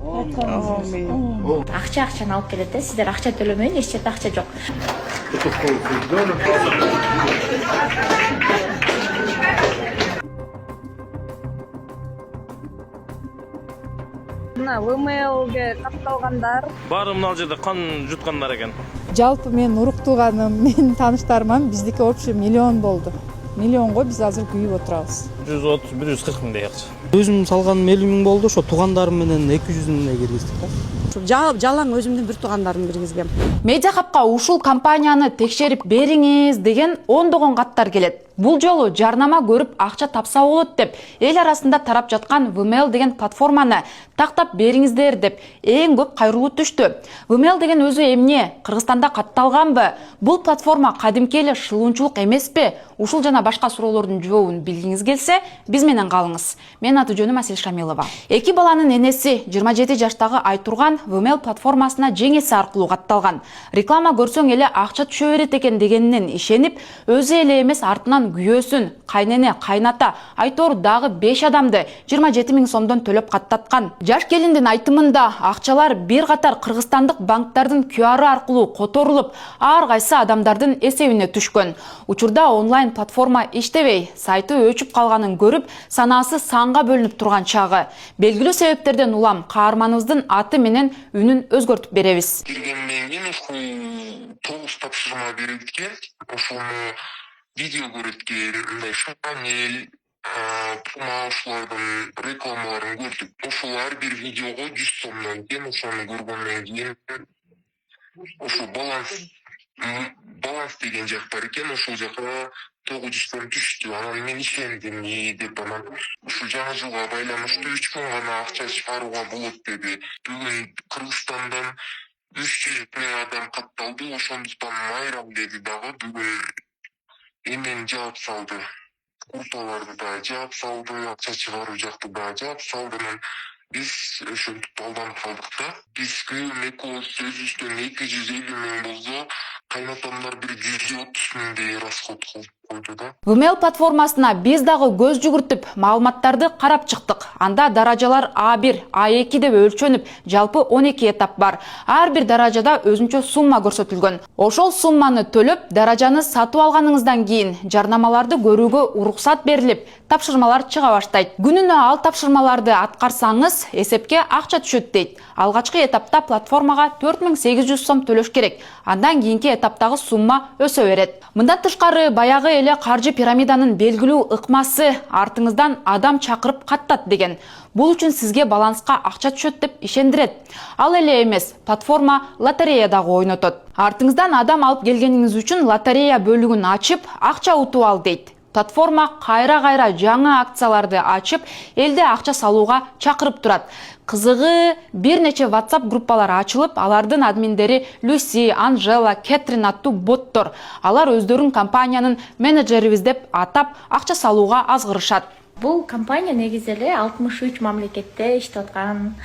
Акчаны алып келет да, сиздер акча төлөмөйүн, эч жерде акча жок. Мына ВМЛге катталгандар баары мына жерде кан жуткандар экен. Жалпы мен уруктууганым, менин тааныштарыман биздики общий миллион болду. Миллионго биз азыр күйүп отурабыз. 130-140 миңдей акча. Өзүм салганым 50 миң болду, ошо туугандарым менен 200 миңдей киргиздик да. Жалаң өзүмдүн бир туугандарымды киргизгем. Медиахабка ушул компанияны текшерип бериңиз деген ондогон каттар келет. Бул жолу жарнама көрүп акча тапса болот деп эл арасында тарап жаткан VML деген платформаны тактап бериңиздер деп эң көп кайрылуу түштү. VML деген өзү эмне? Кыргызстанда катталганбы? Бул платформа кадимки эле шылуунчулук эмеспи? Ушул жана башка суроолордун жообун билгиңиз келсе, биз менен калыңыз. Менин аты жөнүм Асель Шамилова. Эки баланын энеси 27 жаштагы Айтурган VML платформасына жеңеси аркылуу катталган. Реклама көрсөң эле акча түшө берет экен дегенинен ишенип, өзү эле эмес артынан күйөөсүн, кайнене, кайната, айтор дагы 5 адамды 27 миң сомдон төлөп каттаткан. Жаш келиндин айтымында акчалар бир катар кыргызстандык банктардын QR аркылуу которулуп, ар кайсы адамдардын эсебине түшкөн. Учурда онлайн платформа иштебей, сайты өчүп калганын көрүп, санаасы санга бөлүнүп турган чагы. Белгилүү себептерден улам каарманыбыздын аты менен үнүн өзгөртүп беребиз. Киргенден кийин ушул 9 тапшырма берилген. Ошону видео көрөткөн, мындай Шанель, Puma ушулардын рекламаларын көрдүк. Ошол ар бир видеого 100 сомдон кийин ошону көргөндөн кийин ошол баланс деген жак бар экен, ошол жака 900 сом түштү. Анан мен ишендим деп, анан ушул жаңы жылга байланыштуу 3 күн гана акча чыгарууга болот деди. Бүгүн Кыргызстандан 300 миң адам катталды, ошондуктан майрам деди дагы. Бүгүн эмен жаап салды. Курталарды да жаап салды, акча чыгаруу жакты да жаап салды. Биз ошентип алданып калдык да. Биз күйөөм экөөбүз өзүбүздөн 250 миң болсо, кайнатамдар бир 130 миңдей расход кылып койду да. VML платформасына биз дагы көз жүгүртүп, маалыматтарды карап чыктык. Анда даражалар А1, А2 деп өлчөнүп, жалпы 12 этап бар. Ар бир даражада өзүнчө сумма көрсөтүлгөн. Ошол сумманы төлөп, даражаны сатып алганыңыздан кийин жарнамаларды көрүүгө уруксат берилип, тапшырмалар чыга баштайт. Күнүнө ал тапшырмаларды аткарсаңыз, эсепке акча түшөт дейт. Алгачкы этапта платформага 4800 сом төлөш керек. Андан кийинки этаптагы сумма өсө берет. Мындан тышкары баягы эле каржы пирамиданын белгилүү ыкмасы артыңыздан адам чакырып каттат деген. Бул үчүн сизге баланска акча түшөт деп ишендирет. Ал эле эмес, платформа лотерея дагы ойнотот. Артыңыздан адам алып келгениңиз үчүн лотерея бөлүгүн ачып, акча утуп ал дейт. Платформа кайра-кайра жаңы акцияларды ачып, элде акча салууга чакырып турат. Кызыгы, бир нече WhatsApp группалар ачылып, алардын админдери Люси, Анжела, Кэтрин аттуу боттор. Алар өздөрүн компаниянын менеджерибиз деп атап, акча салууга азгырышат. Бул компания негизи эле 63 мамлекетте иштеп аткан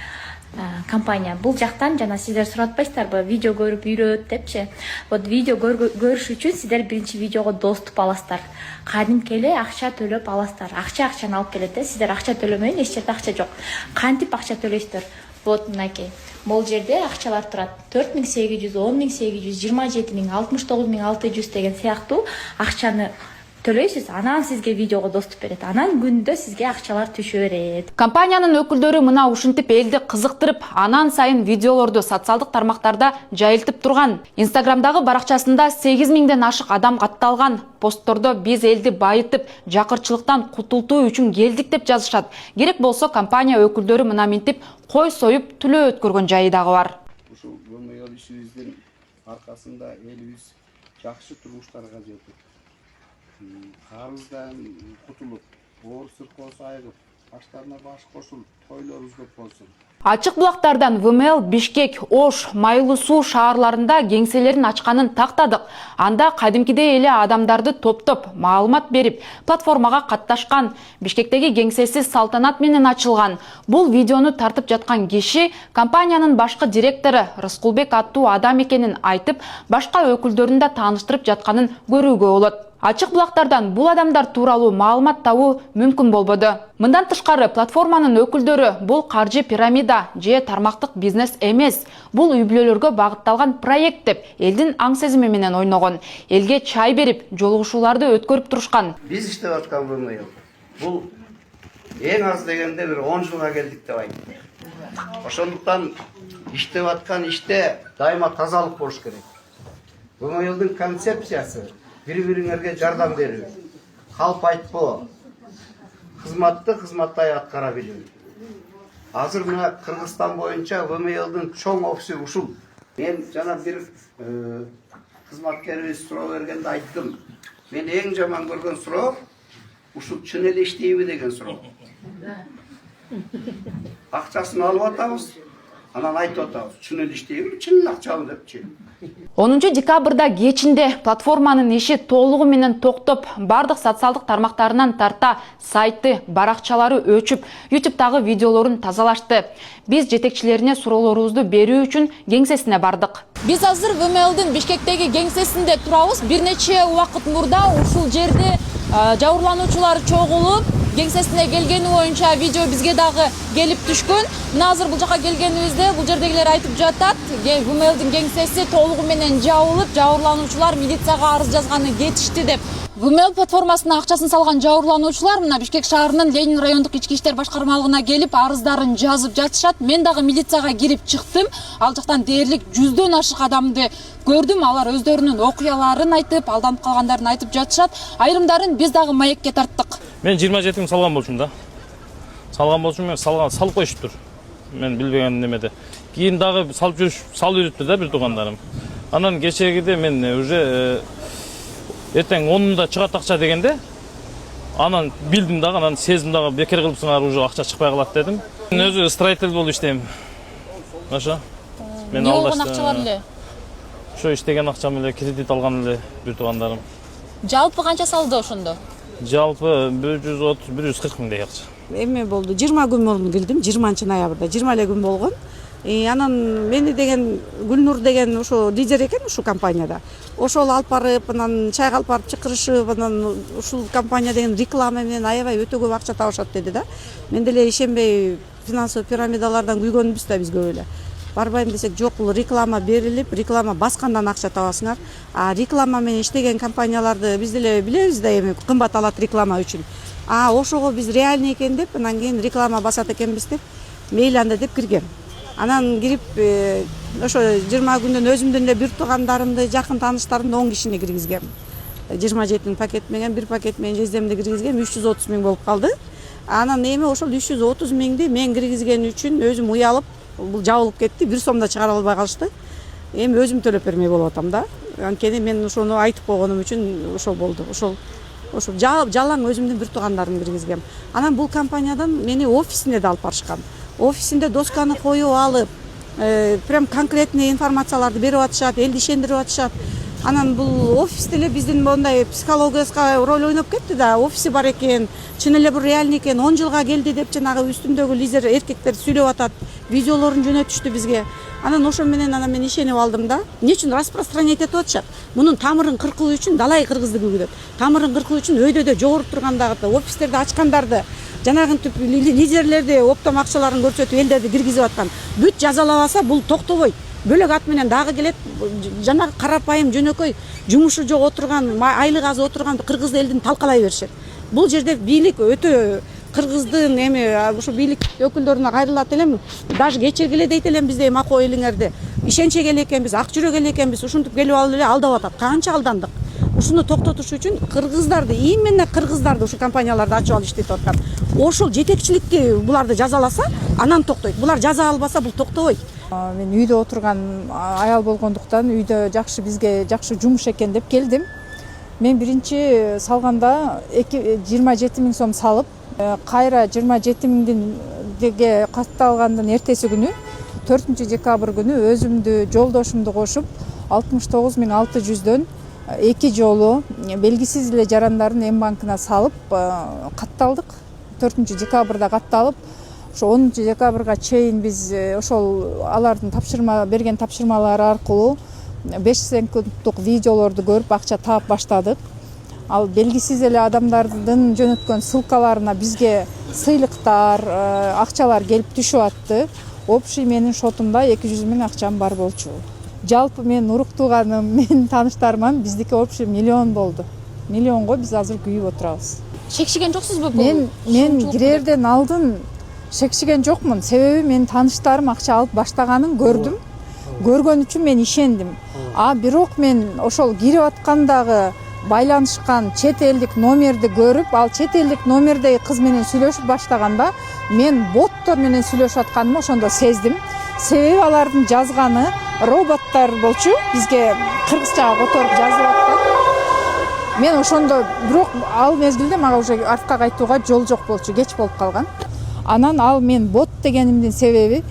компания. Бул жактан жана сиздер суратпайсыздарбы, видео көрүп үйрөт депчи. Вот видео көрүш үчүн сиздер биринчи видеого доступ аласыздар. Кадимки эле акча төлөп аласыздар. Акчаны алып келет да, сиздер акча төлөмөйүн, эч жерде акча жок. Кантип акча төлөйсүздөр? Вот мынакей. Могул жерде акчалар турат. 4800, 10800, 27 миң, 69600 деген сыяктуу акчаны төлөйсүз, анан сизге видеого доступ берет. Анан күндө сизге акчалар түшө берет. Компаниянын өкүлдөрү мына ушинтип элди кызыктырып, анан сайын видеолорду социалдык тармактарда жайылтып турган. Инстаграмдагы баракчасында 8000ден ашык адам катталган. Посттордо биз элди байытып, жакырчылыктан кутултуу үчүн келдик деп жазышат. Керек болсо компания өкүлдөрү мына минтип кой союп түлөө өткөргөн жайы дагы бар. Ушул VML ишибиздин аркасында элибиз жакшы турмуштарга жетип, карыздан кутулуп, оор сыркоосу айыгып, баштарына баш кошулуп, тойлор үздүк болсун. Ачык булактардан VML Бишкек, Ош, Майлуу суу шаарларында кеңселерин ачканын тактадык. Анда кадимкидей эле адамдарды топтоп, маалымат берип, платформага катташкан. Бишкектеги кеңсеси салтанат менен ачылган. Бул видеону тартып жаткан киши компаниянын башкы директору Рыскулбек аттуу адам экенин айтып, башка өкүлдөрүн да тааныштырып жатканын көрүүгө болот. Ачык булактардан бул адамдар тууралуу маалымат табуу мүмкүн болбоду. Мындан тышкары платформанын өкүлдөрү бул каржы пирамида же тармактык бизнес эмес, бул үй бүлөлөргө багытталган проект деп элдин аң сезими менен ойногон. Элге чай берип, жолугушууларды өткөрүп турушкан. Биз иштеп аткан ВМЛ бул эң аз дегенде бир 10 жылга келдик деп айтты. Ошондуктан иштеп аткан иште дайыма тазалык болуш керек. ВМЛдин концепциясы бири-бириңерге жардам берүү, калп айтпоо, кызматты кызматтай аткара билүү. Азыр мына Кыргызстан боюнча ВМЛдин чоң офиси ушул. Мен жана бир кызматкерибиз суроо бергенде айттым. Мен эң жаман көргөн суроо ушул чын эле иштейби деген суроо. Акчасын алып атабыз, анан айтып атабыз, чын эле иштейби, чын эле акчабы депчи. 10 декабрда кечинде платформанын иши толугу менен токтоп, бардык социалдык тармактарынан тарта сайты, баракчалары өчүп, YouTube'дагы видеолорун тазалашты. Биз жетекчилерине суроолорубузду берүү үчүн кеңсесине бардык. Биз азыр ВМЛдин Бишкектеги кеңсесинде турабыз. Бир нече убакыт мурда ушул жерде жабырлануучулар чогулуп, кеңсесине келгени боюнча видео бизге дагы келип түшкөн. Мына азыр бул жака келгенибизде бул жердегилер айтып жатат, ВМЛдин кеңсеси толугу менен жабылып, жабырлануучулар милицияга арыз жазганы кетишти деп. ВМЛ платформасына акчасын салган жабырлануучулар мына Бишкек шаарынын Ленин райондук ички иштер башкармалыгына келип арыздарын жазып жатышат. Мен дагы милицияга кирип чыктым. Ал жактан дээрлик 100дөн ашык адамды көрдүм. Алар өздөрүнүн окуяларын айтып, алданып калгандарын айтып жатышат. Айрымдарын биз дагы маекке тарттык. Мен 27 мың салган болчумун да. Салган болчумун, мен салып коюшуптур. Мен билбеген немеде. Кийин дагы салып жүрүптү да бир туугандарым. Анан кечегиде мен уже эртең 10-да чыгат акча дегенде, анан билдим дагы, анан сездим дагы бекер кылыпсыңар, уже акча чыкпай калат дедим. Мен өзү строитель болуп иштейм. Ошо. Мен алган акчалар эле. Ошо иштеген акчам эле кредит алган эле бир туугандарым. Жалпы канча салды ошондо? Жалпы 130-140 миңдей акча. Эме болду, 20 күн болду келдим, 20-ноябрда, 20 эле күн болгон. Анан мени деген Гүлнур деген ошо лидер экен ушул компанияда. Ошол алып барып, анан чайга алып барып чакырышып, анан ушул компания деген реклама менен аябай өтө көп акча табышат деди да. Мен деле ишенбей финансовый пирамидалардан күйгөнбүз да биз көп эле. Барбайм десек, жок, бул реклама берилип, реклама баскандан акча табасыңар. А реклама менен иштеген компанияларды биз деле билебиз да, эми кымбат алат реклама үчүн. Ошого биз реальный экен деп, анан кийин реклама басат экенбиз деп, мейли анда деп киргем. Анан кирип, ошо 20 күндөн өзүмдүн эле бир туугандарымды, жакын тааныштарымды 10 кишини киргизгем. 27 пакет менен, бир пакет менен жездемди киргизгем, 330 миң болуп калды. Анан эми ошол 330 миңди мен киргизген үчүн өзүм уялып, бул жабылып кетти, 1 сом да чыгара албай калышты. Эми өзүм төлөп бермей болуп атам да. Анткени мен ошону айтып койгонум үчүн ошол болду. Ошол жалаң өзүмдүн бир туугандарымды киргизгем. Анан бул компаниядан мени офисине да алып барышкан. Офисинде досканы коюп алып, прям конкретный информацияларды берип атышат, элди ишендирип атышат. Анан бул офис деле биздин мондай психологияска роль ойноп кетти да. Офиси бар экен, чын эле бир реальный экен, 10 жылга келди деп жанагы үстүндөгү лидер эркектер сүйлөп атат, видеолорун жөнөтүштү бизге. Анан ошо менен мен ишенип алдым да. Эмне үчүн распространять этип атышат? Мунун тамырын кыркуу үчүн далай кыргызды күгүдөт. Тамырын кыркуу үчүн өйдөдө жогору тургандарды, офистерди ачкандарды, жанагынтип лидерлерди оптом акчаларын көрсөтүп элдерди киргизип аткан. Бүт жазалабаса бул токтобойт. Бөлөк ат менен дагы келет, жанагы карапайым жөнөкөй жумушу жок отурган, айлык аз отурган кыргыз элдин талкалай беришет. Бул жерде бийлик өтө кыргыздын эми ушу бийлик өкүлдөрүнө кайрылат элем. Даже кечиргиле дейт элем бизде макул элиңерди. Ишенче эле экенбиз, ак жүрөк эле экенбиз, ушинтип келип алып эле алдап атат. Канча алдандык. Ушуну токтотуш үчүн кыргыздарды, именно кыргыздарды ушу компанияларды ачып алып иштетип аткан. Ошол жетекчиликти буларды жазаласа, анан токтойт. Булар жаза албаса бул токтобойт. Мен үйдө отурган аял болгондуктан үйдө бизге жакшы жумуш экен деп келдим. Мен биринчи салганда 27 миң сом салып, кайра 27 миңдинге катталгандын эртеси күнү 4 декабрь күнү өзүмдү жолдошумду кошуп 69.600дөн 2 жолу белгисиз эле жарандардын М банкына салып катталдык. 4 декабрда катталып, ошо 10 декабрга чейин биз ошол алардын берген тапшырмалары аркылуу 5 секунддук видеолорду көрүп акча таап баштадык. ал белгисиз эле адамдардын жөнөткөн ссылкаларына бизге сыйлыктар, акчалар келип түшүп атты. Общий менин шотумда 200 000 акчам бар болчу. Жалпы мен урук тууганым, менин тааныштарыман биздики общий миллион болду. Миллионго биз азыр күйүп отурабыз. Шекшиген жоксузбу бул? Мен кирерден алдын шекшиген жокмун. Себеби менин тааныштарым акча алып баштаганын көрдүм. Көргөн үчүн мен ишендим. Бирок мен ошол кирип аткандагы байланышкан чет элдик номерди көрүп, ал чет элдик номердеги кыз менен сүйлөшүп баштаганда мен боттор менен сүйлөшүп атканымды ошондо сездим. Себеби алардын жазганы роботтор болчу, бизге кыргызчага которуп жазып аткан. Мен ошондо бирок ал мезгилде мага уже артка кайтууга жол жок болчу, кеч болуп калган. Анан ал мен бот дегенимдин себеби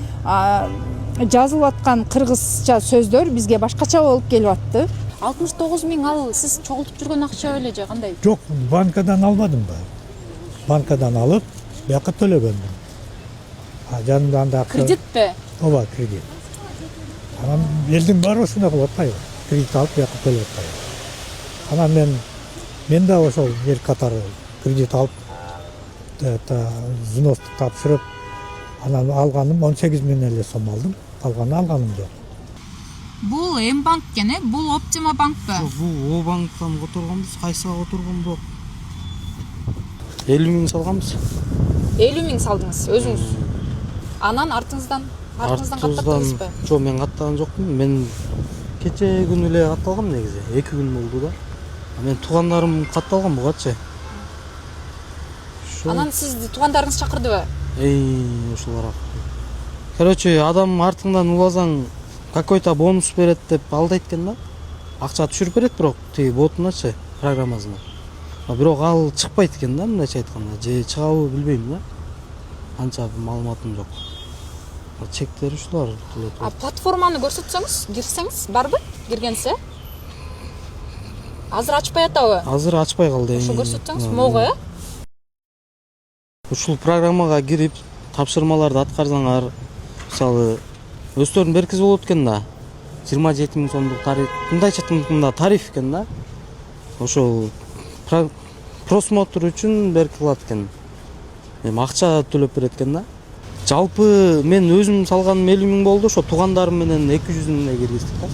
жазылып аткан кыргызча сөздөр бизге башкача болуп келип атты. 69 000 ал сиз чогултуп жүргөн акча беле же кандай? Жок, банкадан алмадым ба. Банкадан алып, бияка төлөгөндүм. Жанымда анда Кредитпи? Ооба, кредит. Анан элдин баары ушундай кылып атпайбы? Кредит алып, бияка төлөп атпайбы. Анан мен да ошол эл катары кредит алып, взносту тапшырып, анан алганым 18 000 эле сом алдым. Калганын алганым жок. Бул М-банк экен, бул Оптима банкпы? Бул О банктан которгонбуз, кайсыга которгон бирок 50 000 салганбыз. 50 000 салдыңыз өзүңүз. Анан артыңыздан каттыңызбы? Жок, мен каттаган жокмун. Мен кече күнү эле катталгам негизи. 2 күн болду да. Мен туугандарым катталган бугачы. Анан сизди туугандарыңыз чакырдыбы? Ошолор. Короче, адам артыңдан уласаң какой-то бонус берет деп алдайт экен да. Акча түшүрүп берет бирок тиги ботуначы, программасына. Бирок ал чыкпайт экен да, мындайча айтканда. Же чыгабы билбейм да. Анча маалыматым жок. Чектери ушулар. Платформаны көрсөтсөңүз, кирсеңиз барбы? Киргенсе? Азыр ачпай атабы? Азыр ачпай калды. Ошо көрсөтсөңүз могу, Ушул программага кирип тапшырмаларды аткарсаңар, мисалы өздөрүн беркиз болот экен да. 27 000 сомдук тариф. Мындайча айтканда тариф экен да. Ошол просмотр үчүн берки кылат экен. Акча төлөп берет экен да. Жалпы мен өзүм салганым 50 000 болду, ошо туугандарым менен 200 000 киргиздик да.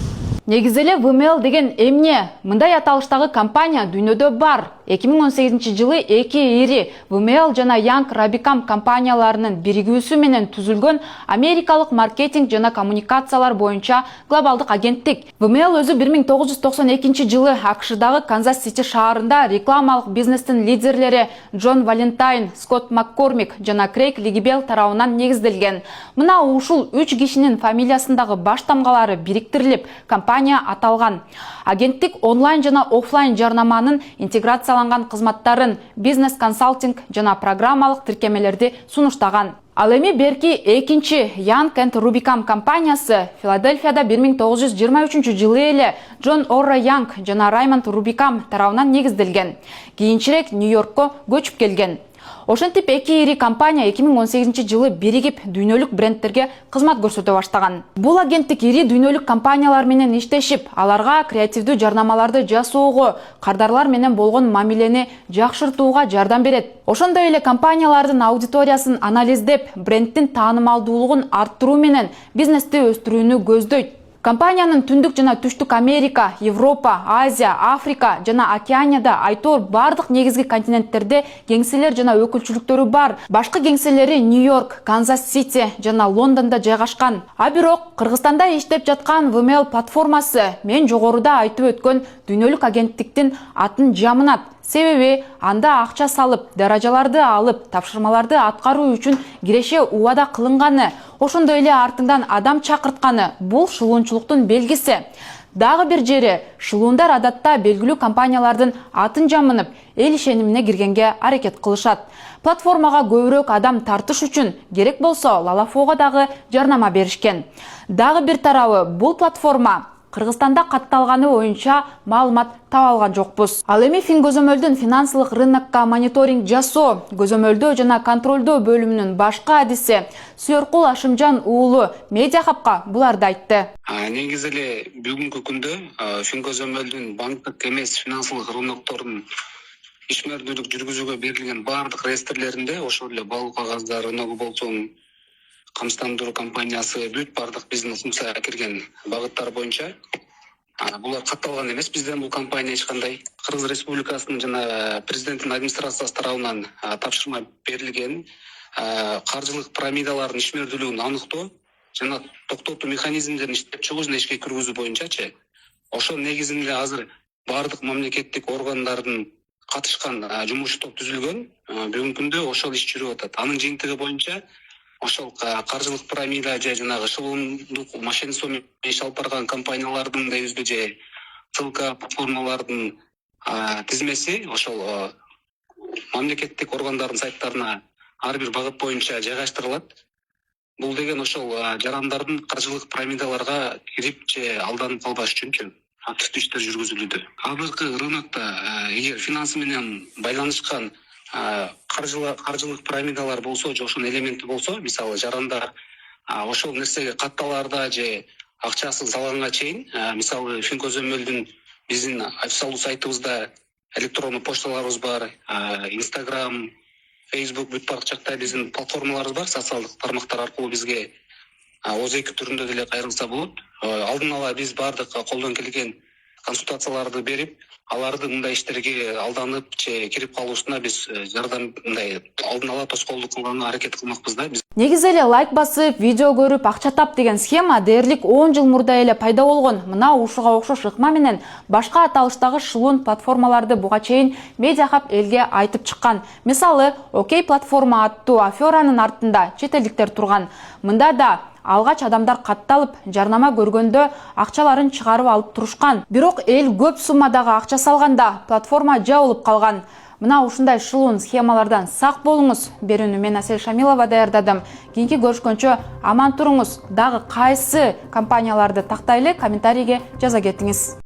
Негизи эле VML деген эмне? Мындай аталыштагы компания дүйнөдө бар. 2018 жылы эки ири VML жана Young Rabicam компанияларынын биригүүсү менен түзүлгөн Америкалык маркетинг жана коммуникациялар боюнча глобалдык агенттик. VML өзү 1992 жылы АКШдагы Канзас-Сити шаарында рекламалык бизнестин лидерлери Джон Валентайн, Скотт Маккормик жана Крейг Лигибел тарабынан негизделген. Мына ушул 3 кишинин фамилиясындагы баш тамгалары бириктирилип, компания аталган. Агенттик онлайн жана офлайн жарнаманын интеграцияланган кызматтарын, бизнес-консалтинг жана программалык тиркемелерди сунуштаган. Ал эми берки экинчи Young Rabicam компаниясы Филадельфияда 1923 жылы эле Джон Орра Янг жана Раймонд Рубикам тарабынан негизделген. Кийинчерээк Нью-Йоркко көчүп келген. Ошентип эки ири компания 2018 жылы биригип дүйнөлүк брендтерге кызмат көрсөтө баштаган. Бул агенттик ири дүйнөлүк компаниялар менен иштешип, аларга креативдүү жарнамаларды жасоого, кардарлар менен болгон мамилени жакшыртууга жардам берет. Ошондой эле компаниялардын аудиториясын анализдеп, брендтин таанымалдуулугун арттыруу менен бизнести өстүрүүнү көздөйт. Компаниянын Түндүк жана Түштүк Америка, Европа, Азия, Африка жана Океанияда айтор бардык негизги континенттерде кеңселер жана өкүлчүлүктөрү бар. Башкы кеңселери Нью-Йорк, Канзас-Сити жана Лондондо жайгашкан. Бирок Кыргызстанда иштеп жаткан VML платформасы мен жогоруда айтып өткөн дүйнөлүк агенттиктин атын жамынат. Себеби анда акча салып, даражаларды алып, тапшырмаларды аткаруу үчүн киреше убада кылынганы, ошондой эле артыңдан адам чакыртканы бул шылуунчулуктун белгиси. Дагы бир жери, шылуундар адатта белгилүү компаниялардын атын жамынып, эл ишенимине киргенге аракет кылышат. Платформага көбүрөөк адам тартыш үчүн керек болсо Лалафоого дагы жарнама беришкен. Дагы бир тарабы, бул платформа Кыргызстанда катталганы боюнча маалымат таба алган жокпуз. Ал эми Фингөзөмөлдүн финансылык рынокко мониторинг жасоо, көзөмөлдөө жана контролдоо бөлүмүнүн башкы адиси Сүйөркул Ашымжан уулу Медиа Хабка буларды айтты. Негизи эле бүгүнкү күндө Фингөзөмөлдүн банктык эмес финансылык рынокторунун ишмердүүлүк жүргүзүүгө берилген баардык реестрлеринде ошол эле балык кагаздар, өнөгү болсун, камсыздандыруу компаниясы бүт баардык биздин функцияга кирген багыттар боюнча булар катталган эмес. Бизден бул компания эч кандай Кыргыз Республикасынын жана президенттин администрациясы тарабынан тапшырма берилген каржылык пирамидалардын ишмердүүлүгүн аныктоо жана токтотуу механизмдерин иштеп чыгуу жана ишке киргизүү боюнчачы ошол негизинде азыр баардык мамлекеттик органдардын катышкан жумуш топ түзүлгөн. Бүгүнкү күндө ошол иш жүрүп атат. Анын жыйынтыгы боюнча ошол каржылык пирамида же жанагы шылымдык мошенничество менен иш алып барган компаниялардын дейбизби же ссылка платформалардын тизмеси ошол мамлекеттик органдардын сайттарына ар бир багыт боюнча жайгаштырылат. Бул деген ошол жарандардын каржылык пирамидаларга кирип же алданып калбаш үчүнчү активдүү иштер жүргүзүлүүдө. Азыркы рынокто эгер финансы менен байланышкан каржылык пирамидалар болсо же ошонун элементи болсо, мисалы жарандар ошол нерсеге катталаарда же акчасын салганга чейин, мисалы Финкозөмөлдүн биздин официалдуу сайтыбызда электрондук почталарыбыз бар, Instagram, Facebook бүт баардык жакта биздин платформаларыбыз бар, социалдык тармактар аркылуу бизге ОЗЭК түрүндө деле кайрылса болот. Алдын ала биз баардык колдон келген консультацияларды берип, аларды мындай иштерге алданып же кирип калуусуна биз жардам мындай алдын ала тоскоолдук кылганга аракет кылмакпыз да. Негизи эле лайк басып, видео көрүп акча тап деген схема дээрлик 10 жыл мурда эле пайда болгон. Мына ушуга окшош ыкма менен башка аталыштагы шылуун платформаларды буга чейин Медиахаб элге айтып чыккан. Мисалы, Окей платформа аттуу аферанын артында чет элдиктер турган. Мында да алгач адамдар катталып, жарнама көргөндө акчаларын чыгарып алып турушкан. Бирок эл көп суммадагы акча салганда платформа жабылып калган. Мына ушундай шылуун схемалардан сак болуңуз. Берүүнү мен Асель Шамилова даярдадым. Кийинки көрүшкөнчө аман туруңуз. Дагы кайсы компанияларды тактайлы комментарийге жаза кетиңиз.